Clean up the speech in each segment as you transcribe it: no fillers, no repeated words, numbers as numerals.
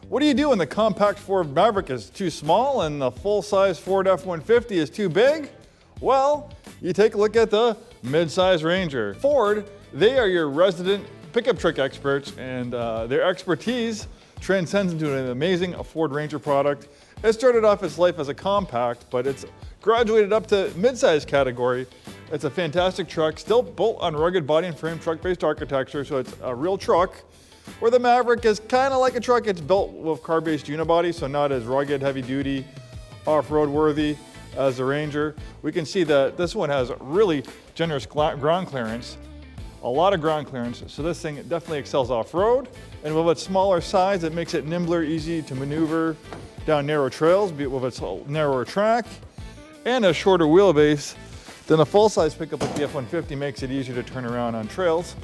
What do you do when the compact Ford Maverick is too small and the full-size Ford F-150 is too big? Well, you take a look at the mid-size Ranger. Ford, they are your resident pickup truck experts, and their expertise transcends into an amazing Ford Ranger product. It started off its life as a compact, but it's graduated up to mid-size category. It's a fantastic truck, still built on rugged body and frame truck-based architecture, so it's a real truck. Where the Maverick is kind of like a truck, it's built with car-based unibody, so not as rugged, heavy-duty, off-road worthy as the Ranger. We can see that this one has really generous ground clearance, a lot of ground clearance, so this thing definitely excels off-road. And with its smaller size, it makes it nimbler, easy to maneuver down narrow trails, with its narrower track, and a shorter wheelbase than a full-size pickup like the F-150 makes it easier to turn around on trails.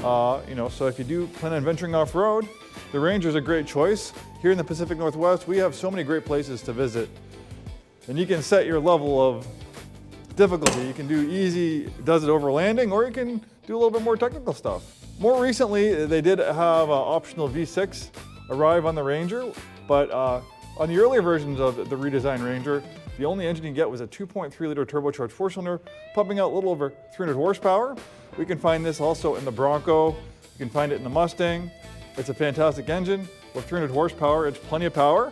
So if you do plan on venturing off-road, the Ranger is a great choice. Here in the Pacific Northwest, we have so many great places to visit. And you can set your level of difficulty. You can do easy, does it over landing, or you can do a little bit more technical stuff. More recently, they did have an optional V6 arrive on the Ranger, but on the earlier versions of the redesigned Ranger, the only engine you get was a 2.3-liter turbocharged four-cylinder, pumping out a little over 300 horsepower. We can find this also in the Bronco. You can find it in the Mustang. It's a fantastic engine with 300 horsepower. It's plenty of power.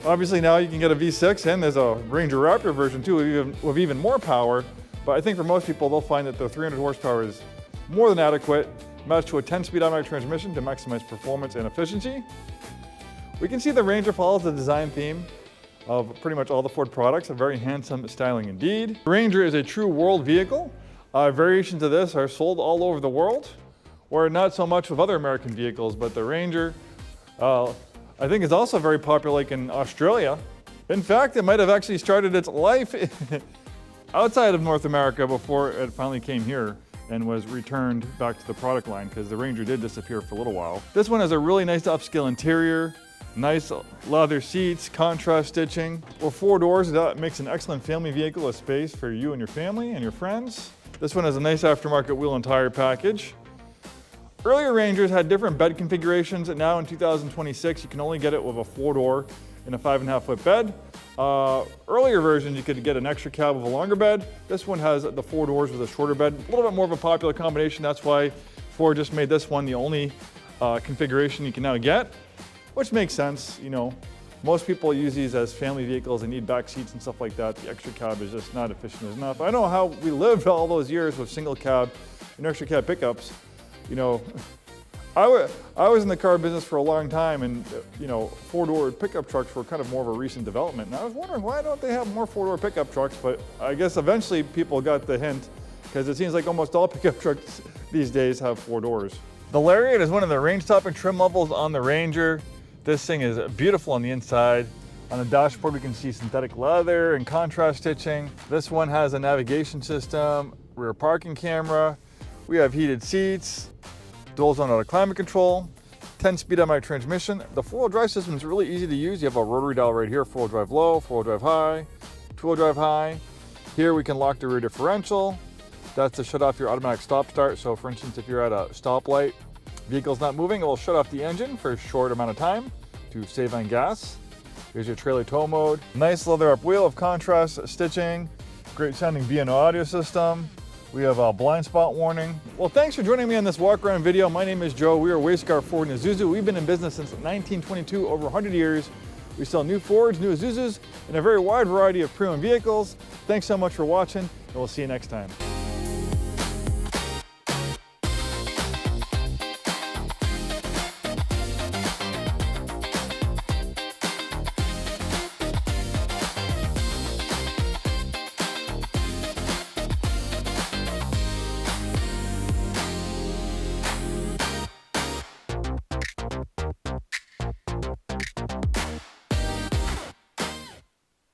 Obviously now you can get a V6, and there's a Ranger Raptor version too with even more power. But I think for most people, they'll find that the 300 horsepower is more than adequate, matched to a 10-speed automatic transmission to maximize performance and efficiency. We can see the Ranger follows the design theme of pretty much all the Ford products, a very handsome styling indeed. The Ranger is a true world vehicle. Variations of this are sold all over the world, or not so much with other American vehicles, but the Ranger, I think is also very popular like in Australia. In fact, it might have actually started its life outside of North America before it finally came here and was returned back to the product line, because the Ranger did disappear for a little while. This one has a really nice upscale interior, nice leather seats, contrast stitching. With 4 doors, that makes an excellent family vehicle, a space for you and your family and your friends. This one has a nice aftermarket wheel and tire package. Earlier Rangers had different bed configurations, and now in 2026, you can only get it with a 4-door and a 5.5-foot bed. Earlier versions, you could get an extra cab with a longer bed. This one has the 4 doors with a shorter bed. A little bit more of a popular combination. That's why Ford just made this one the only configuration you can now get, which makes sense. Most people use these as family vehicles. They need back seats and stuff like that. The extra cab is just not efficient enough. I know how we lived all those years with single cab and extra cab pickups. I was in the car business for a long time, and 4-door pickup trucks were kind of more of a recent development. And I was wondering, why don't they have more 4-door pickup trucks? But I guess eventually people got the hint, because it seems like almost all pickup trucks these days have 4 doors. The Lariat is one of the range-topping trim levels on the Ranger. This thing is beautiful on the inside. On the dashboard, we can see synthetic leather and contrast stitching. This one has a navigation system, rear parking camera. We have heated seats, dual zone auto climate control, 10-speed automatic transmission. The 4-wheel drive system is really easy to use. You have a rotary dial right here, 4-wheel drive low, 4-wheel drive high, 2-wheel drive high. Here we can lock the rear differential. That's to shut off your automatic stop start. So for instance, if you're at a stoplight, vehicle's not moving, it will shut off the engine for a short amount of time to save on gas. Here's your trailer tow mode. Nice leather up wheel of contrast stitching. Great sounding B&O audio system. We have a blind spot warning. Well, thanks for joining me on this walk around video. My name is Joe. We are Scarff Ford and Isuzu. We've been in business since 1922, over 100 years. We sell new Fords, new Isuzus, and a very wide variety of pre-owned vehicles. Thanks so much for watching, and we'll see you next time.